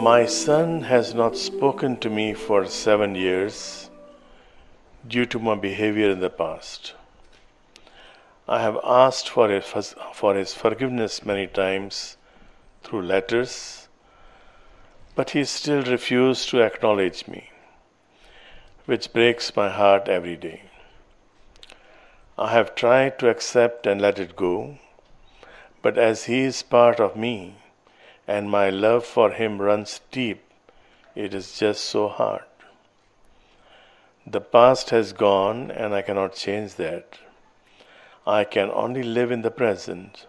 My son has not spoken to me for 7 years due to my behavior in the past. I have asked for his forgiveness many times through letters, but he still refused to acknowledge me, which breaks my heart every day. I have tried to accept and let it go, but as he is part of me and my love for him runs deep, it is just so hard. The past has gone and I cannot change that. I can only live in the present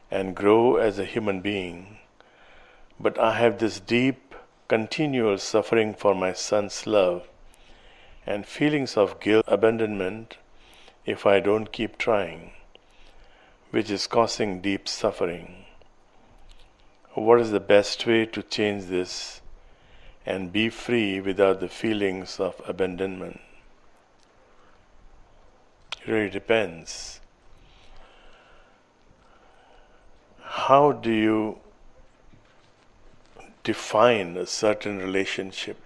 and grow as a human being, but I have this deep, continual suffering for my son's love and feelings of guilt, abandonment if I don't keep trying, which is causing deep suffering. What is the best way to change this and be free without the feelings of abandonment? It really depends. How do you define a certain relationship?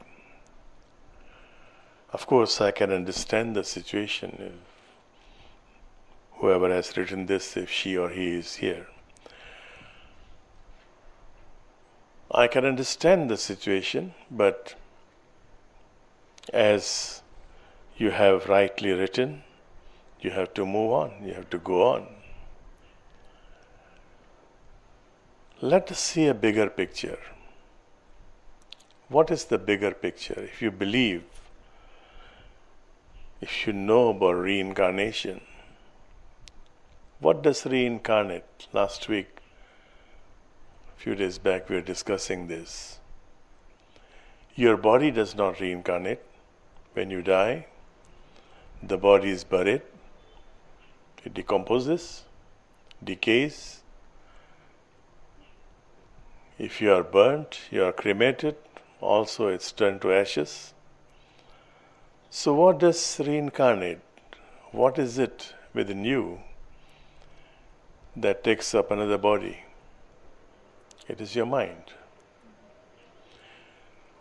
Of course, I can understand the situation. If whoever has written this, if she or he is here, I can understand the situation, but as you have rightly written, you have to move on, you have to go on. Let us see a bigger picture. What is the bigger picture? If you believe, if you know about reincarnation, what does reincarnate? Last week, a few days back, we were discussing this. Your body does not reincarnate. When you die, the body is buried, it decomposes, decays. If you are burnt, you are cremated, also it's turned to ashes. So what does reincarnate? What is it within you that takes up another body? It is your mind.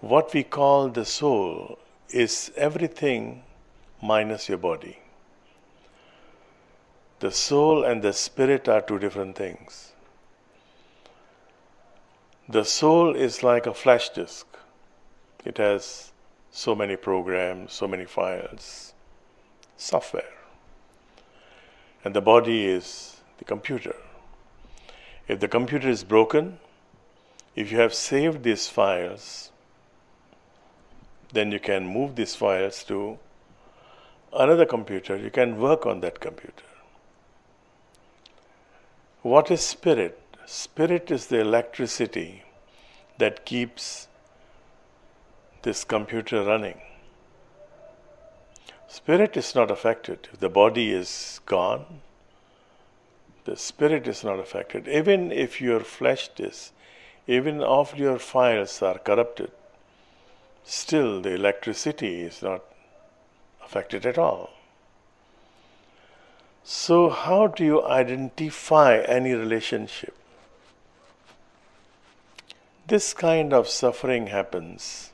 What we call the soul is everything minus your body. The soul and the spirit are two different things. The soul is like a flash disk. It has so many programs, so many files, software. And the body is the computer. If the computer is broken, if you have saved these files, then you can move these files to another computer. You can work on that computer. What is spirit? Spirit is the electricity that keeps this computer running. Spirit is not affected. If the body is gone, the spirit is not affected. Even if your flesh is, even if your files are corrupted, still the electricity is not affected at all. So how do you identify any relationship? This kind of suffering happens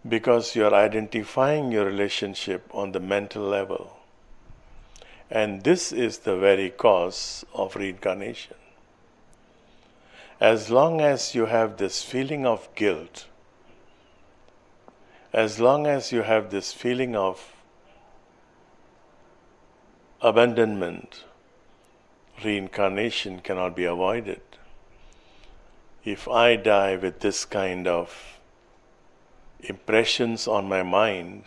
because you are identifying your relationship on the mental level. And this is the very cause of reincarnation. As long as you have this feeling of guilt, as long as you have this feeling of abandonment, reincarnation cannot be avoided. If I die with this kind of impressions on my mind,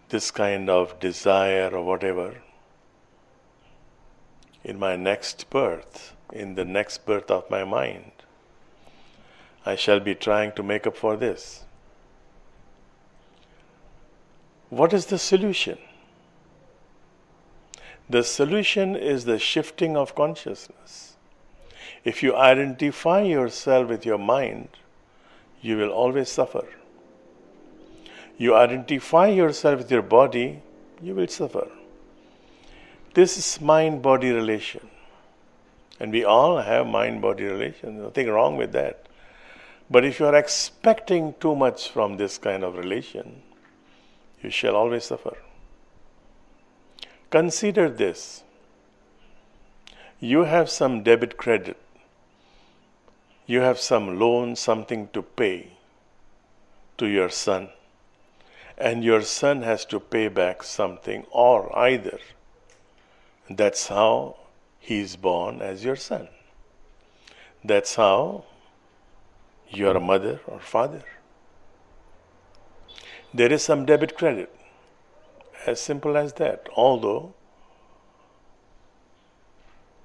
this kind of desire or whatever, in my next birth, in the next birth of my mind, I shall be trying to make up for this. What is the solution? The solution is the shifting of consciousness. If you identify yourself with your mind, you will always suffer. You identify yourself with your body, you will suffer. This is mind-body relation. And we all have mind-body relations, nothing wrong with that. But if you are expecting too much from this kind of relation, you shall always suffer. Consider this. You have some debit credit. You have some loan, something to pay to your son. And your son has to pay back something or either. That's how he is born as your son. That's how you are a mother or father. There is some debit credit. As simple as that. Although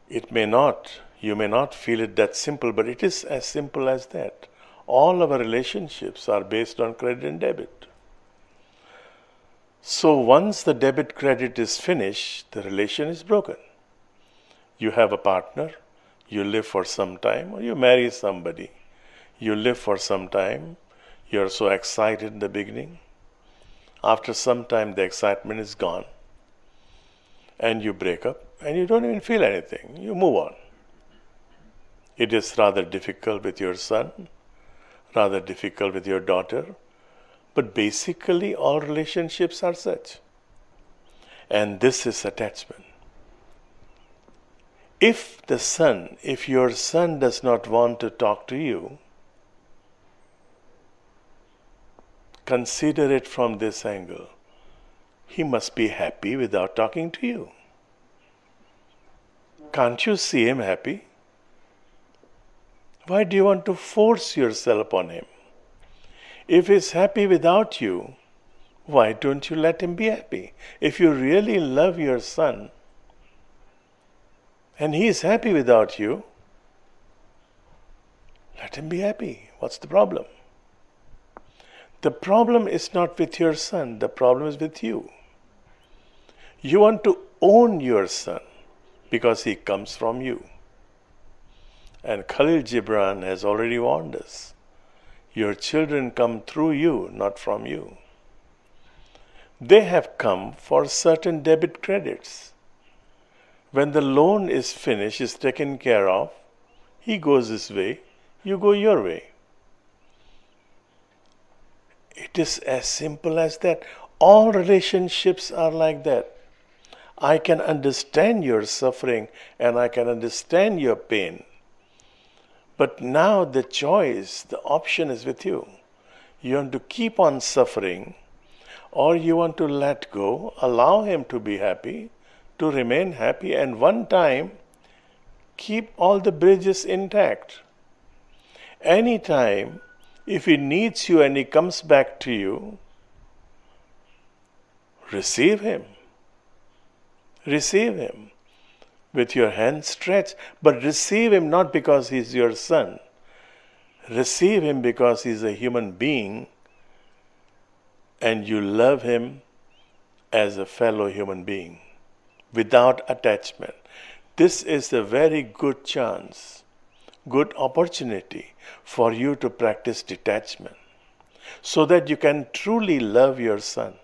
you may not feel it that simple, but it is as simple as that. All our relationships are based on credit and debit. So once the debit credit is finished, the relation is broken. You have a partner, you live for some time, or you marry somebody. You live for some time, you're so excited in the beginning. After some time, the excitement is gone. And you break up, and you don't even feel anything. You move on. It is rather difficult with your son, rather difficult with your daughter. But basically, all relationships are such. And this is attachment. If your son does not want to talk to you, consider it from this angle. He must be happy without talking to you. Can't you see him happy? Why do you want to force yourself upon him? If he's happy without you, why don't you let him be happy? If you really love your son and he is happy without you, let him be happy. What's the problem? The problem is not with your son, the problem is with you. You want to own your son because he comes from you. And Khalil Gibran has already warned us. Your children come through you, not from you. They have come for certain debit credits. When the loan is finished, is taken care of, he goes his way, you go your way. It is as simple as that. All relationships are like that. I can understand your suffering and I can understand your pain. But now the choice, the option is with you. You want to keep on suffering, or you want to let go, allow him to be happy, to remain happy, and one time keep all the bridges intact. Anytime, if he needs you and he comes back to you, receive him. Receive him with your hand stretched, but receive him not because he is your son. Receive him because he is a human being and you love him as a fellow human being without attachment. This is a very good chance, good opportunity for you to practice detachment so that you can truly love your son.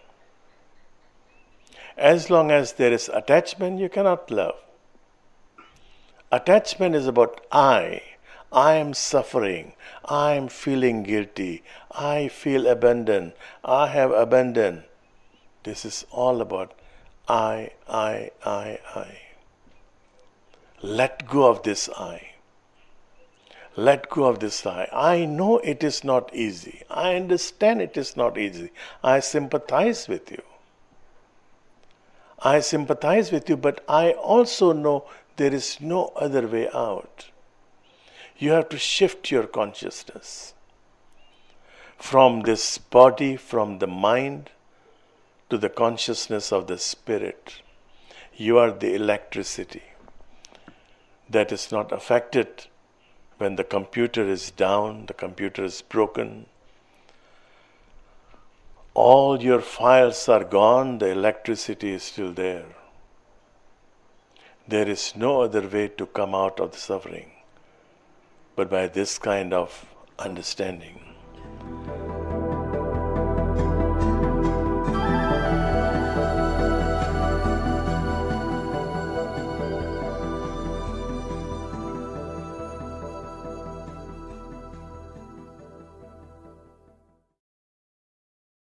As long as there is attachment, you cannot love. Attachment is about I. I am suffering. I am feeling guilty. I feel abandoned. I have abandoned. This is all about I. Let go of this I. Let go of this I. I know it is not easy. I understand it is not easy. I sympathize with you. I sympathize with you, but I also know there is no other way out. You have to shift your consciousness from this body, from the mind, to the consciousness of the spirit. You are the electricity that is not affected when the computer is down, the computer is broken. All your files are gone, the electricity is still there. There is no other way to come out of the suffering but by this kind of understanding.